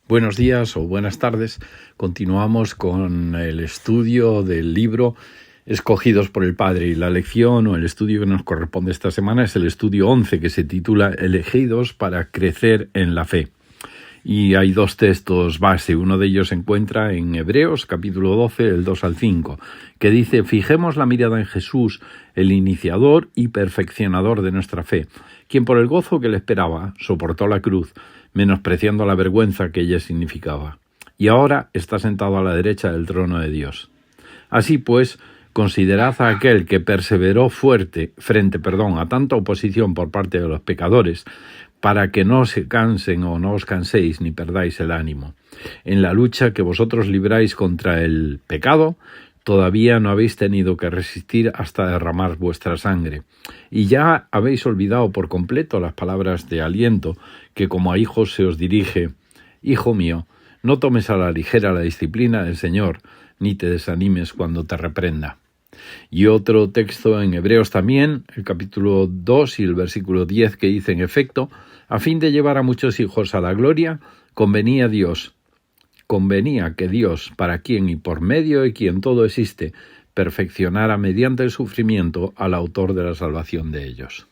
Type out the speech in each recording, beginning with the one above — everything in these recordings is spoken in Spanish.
Buenos días o buenas tardes. Continuamos con el estudio del libro Escogidos por el Padre, y la lección o el estudio que nos corresponde esta semana es el estudio 11, que se titula Elegidos para crecer en la fe. Y hay dos textos base. Uno de ellos se encuentra en Hebreos, capítulo 12, el 2 al 5, que dice: fijemos la mirada en Jesús, el iniciador y perfeccionador de nuestra fe, quien por el gozo que le esperaba soportó la cruz, menospreciando la vergüenza que ella significaba, y ahora está sentado a la derecha del trono de Dios. Así pues, considerad a aquel que perseveró frente a tanta oposición por parte de los pecadores, para que no se cansen o no os canséis ni perdáis el ánimo. En la lucha que vosotros libráis contra el pecado, todavía no habéis tenido que resistir hasta derramar vuestra sangre, y ya habéis olvidado por completo las palabras de aliento que como a hijos se os dirige: Hijo mío, no tomes a la ligera la disciplina del Señor, ni te desanimes cuando te reprenda. Y otro texto en Hebreos también, el capítulo 2 y el versículo 10, que dice: en efecto, a fin de llevar a muchos hijos a la gloria, convenía que Dios, para quien y por medio de quien todo existe, perfeccionara mediante el sufrimiento al autor de la salvación de ellos.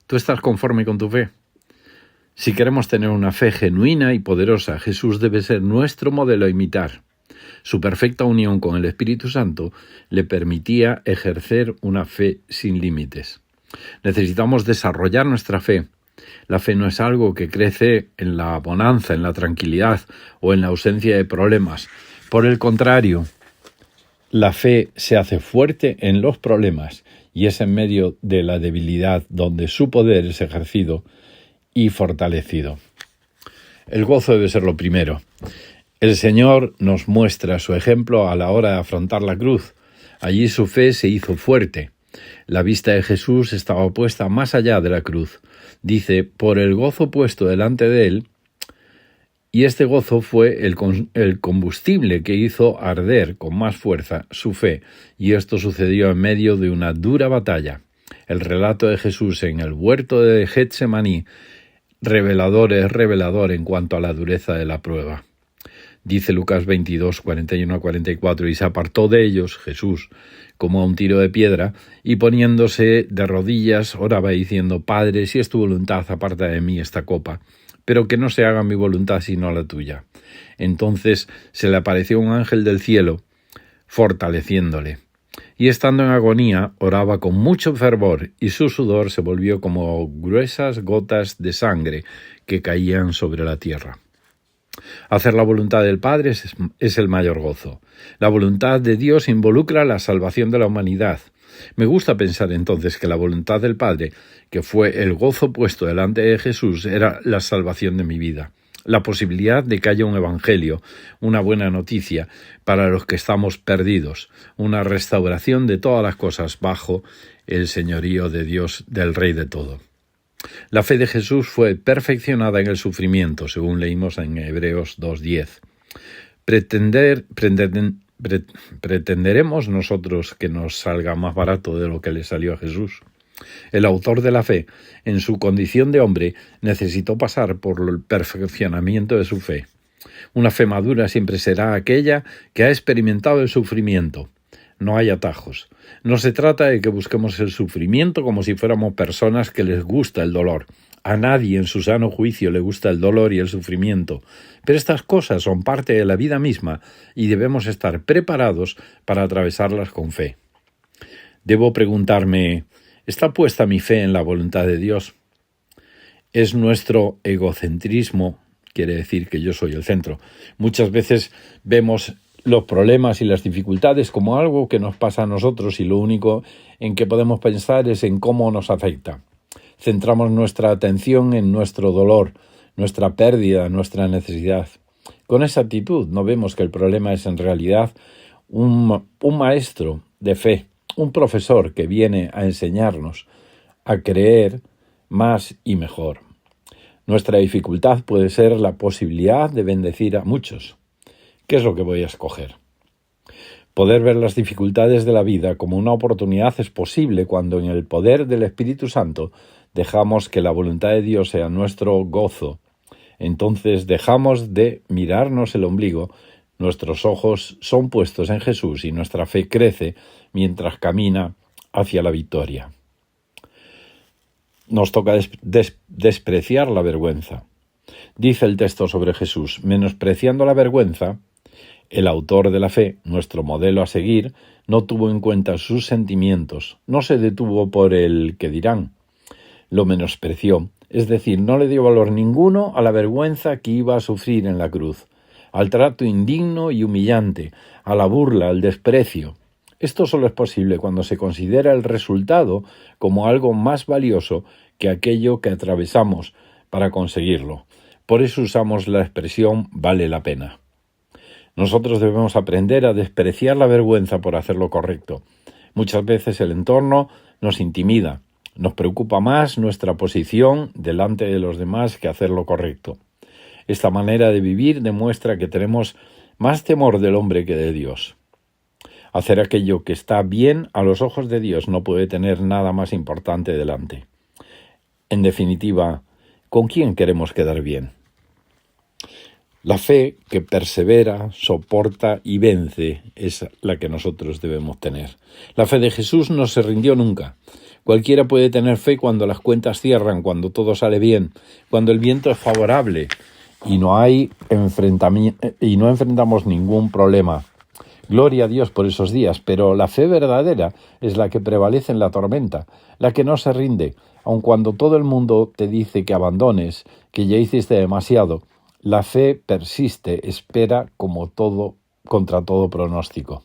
¿Tú estás conforme con tu fe? Si queremos tener una fe genuina y poderosa, Jesús debe ser nuestro modelo a imitar. Su perfecta unión con el Espíritu Santo le permitía ejercer una fe sin límites. Necesitamos desarrollar nuestra fe. La fe no es algo que crece en la bonanza, en la tranquilidad o en la ausencia de problemas. Por el contrario, la fe se hace fuerte en los problemas, y es en medio de la debilidad donde su poder es ejercido y fortalecido. El gozo debe ser lo primero. El Señor nos muestra su ejemplo a la hora de afrontar la cruz. Allí su fe se hizo fuerte. La vista de Jesús estaba puesta más allá de la cruz. Dice: por el gozo puesto delante de él, y este gozo fue el combustible que hizo arder con más fuerza su fe, y esto sucedió en medio de una dura batalla. El relato de Jesús en el huerto de Getsemaní es revelador en cuanto a la dureza de la prueba. Dice Lucas 22, 41 a 44, y se apartó de ellos, Jesús, como a un tiro de piedra, y poniéndose de rodillas oraba diciendo: Padre, si es tu voluntad, aparta de mí esta copa, pero que no se haga mi voluntad sino la tuya. Entonces se le apareció un ángel del cielo, fortaleciéndole. Y estando en agonía, oraba con mucho fervor, y su sudor se volvió como gruesas gotas de sangre que caían sobre la tierra. Hacer la voluntad del Padre es el mayor gozo. La voluntad de Dios involucra la salvación de la humanidad. Me gusta pensar entonces que la voluntad del Padre, que fue el gozo puesto delante de Jesús, era la salvación de mi vida. La posibilidad de que haya un evangelio, una buena noticia para los que estamos perdidos, una restauración de todas las cosas bajo el señorío de Dios, del Rey de todo. La fe de Jesús fue perfeccionada en el sufrimiento, según leímos en Hebreos 2:10. ¿Pretenderemos nosotros que nos salga más barato de lo que le salió a Jesús? El autor de la fe, en su condición de hombre, necesitó pasar por el perfeccionamiento de su fe. Una fe madura siempre será aquella que ha experimentado el sufrimiento. No hay atajos. No se trata de que busquemos el sufrimiento como si fuéramos personas que les gusta el dolor. A nadie en su sano juicio le gusta el dolor y el sufrimiento, pero estas cosas son parte de la vida misma y debemos estar preparados para atravesarlas con fe. Debo preguntarme: ¿está puesta mi fe en la voluntad de Dios? ¿Es nuestro egocentrismo? Quiere decir que yo soy el centro. Muchas veces vemos los problemas y las dificultades como algo que nos pasa a nosotros, y lo único en que podemos pensar es en cómo nos afecta. Centramos nuestra atención en nuestro dolor, nuestra pérdida, nuestra necesidad. Con esa actitud no vemos que el problema es en realidad un maestro de fe, un profesor que viene a enseñarnos a creer más y mejor. Nuestra dificultad puede ser la posibilidad de bendecir a muchos. ¿Qué es lo que voy a escoger? Poder ver las dificultades de la vida como una oportunidad es posible cuando en el poder del Espíritu Santo dejamos que la voluntad de Dios sea nuestro gozo. Entonces dejamos de mirarnos el ombligo, nuestros ojos son puestos en Jesús y nuestra fe crece mientras camina hacia la victoria. Nos toca despreciar la vergüenza. Dice el texto sobre Jesús: menospreciando la vergüenza, el autor de la fe, nuestro modelo a seguir, no tuvo en cuenta sus sentimientos, no se detuvo por el que dirán, lo menospreció, es decir, no le dio valor ninguno a la vergüenza que iba a sufrir en la cruz, al trato indigno y humillante, a la burla, al desprecio. Esto solo es posible cuando se considera el resultado como algo más valioso que aquello que atravesamos para conseguirlo. Por eso usamos la expresión vale la pena. Nosotros debemos aprender a despreciar la vergüenza por hacer lo correcto. Muchas veces el entorno nos intimida, nos preocupa más nuestra posición delante de los demás que hacer lo correcto. Esta manera de vivir demuestra que tenemos más temor del hombre que de Dios. Hacer aquello que está bien a los ojos de Dios no puede tener nada más importante delante. En definitiva, ¿con quién queremos quedar bien? La fe que persevera, soporta y vence es la que nosotros debemos tener. La fe de Jesús no se rindió nunca. Cualquiera puede tener fe cuando las cuentas cierran, cuando todo sale bien, cuando el viento es favorable y no enfrentamos ningún problema. Gloria a Dios por esos días, pero la fe verdadera es la que prevalece en la tormenta, la que no se rinde, aun cuando todo el mundo te dice que abandones, que ya hiciste demasiado. La fe persiste, espera contra todo pronóstico.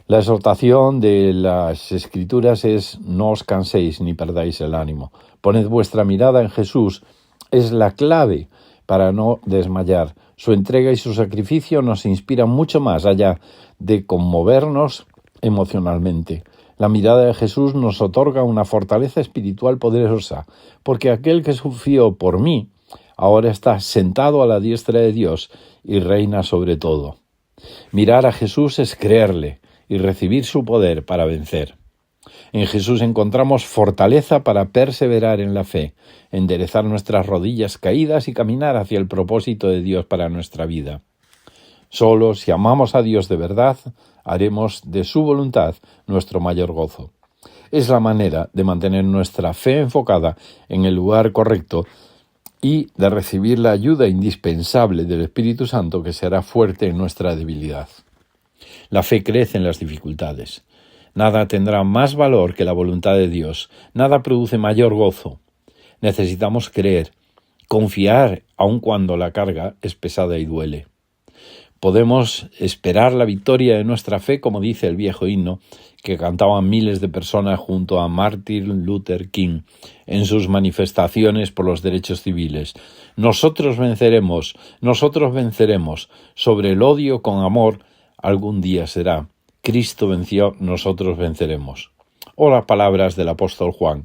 La exhortación de las Escrituras es: no os canséis ni perdáis el ánimo. Poned vuestra mirada en Jesús, es la clave para no desmayar. Su entrega y su sacrificio nos inspiran mucho más allá de conmovernos emocionalmente. La mirada de Jesús nos otorga una fortaleza espiritual poderosa, porque aquel que sufrió por mí ahora está sentado a la diestra de Dios y reina sobre todo. Mirar a Jesús es creerle y recibir su poder para vencer. En Jesús encontramos fortaleza para perseverar en la fe, enderezar nuestras rodillas caídas y caminar hacia el propósito de Dios para nuestra vida. Solo si amamos a Dios de verdad, haremos de su voluntad nuestro mayor gozo. Es la manera de mantener nuestra fe enfocada en el lugar correcto y de recibir la ayuda indispensable del Espíritu Santo que será fuerte en nuestra debilidad. La fe crece en las dificultades. Nada tendrá más valor que la voluntad de Dios. Nada produce mayor gozo. Necesitamos creer, confiar aun cuando la carga es pesada y duele. Podemos esperar la victoria de nuestra fe, como dice el viejo himno que cantaban miles de personas junto a Martin Luther King en sus manifestaciones por los derechos civiles. Nosotros venceremos sobre el odio con amor, algún día será. Cristo venció, nosotros venceremos. O las palabras del apóstol Juan,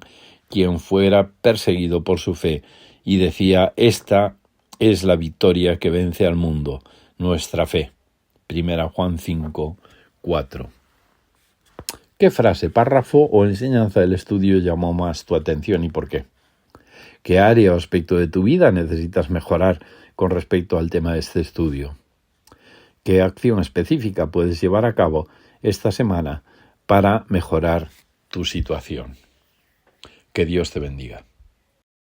quien fuera perseguido por su fe, y decía: esta es la victoria que vence al mundo, nuestra fe. 1 Juan 5, 4. ¿Qué frase, párrafo o enseñanza del estudio llamó más tu atención y por qué? ¿Qué área o aspecto de tu vida necesitas mejorar con respecto al tema de este estudio? ¿Qué acción específica puedes llevar a cabo esta semana para mejorar tu situación? Que Dios te bendiga.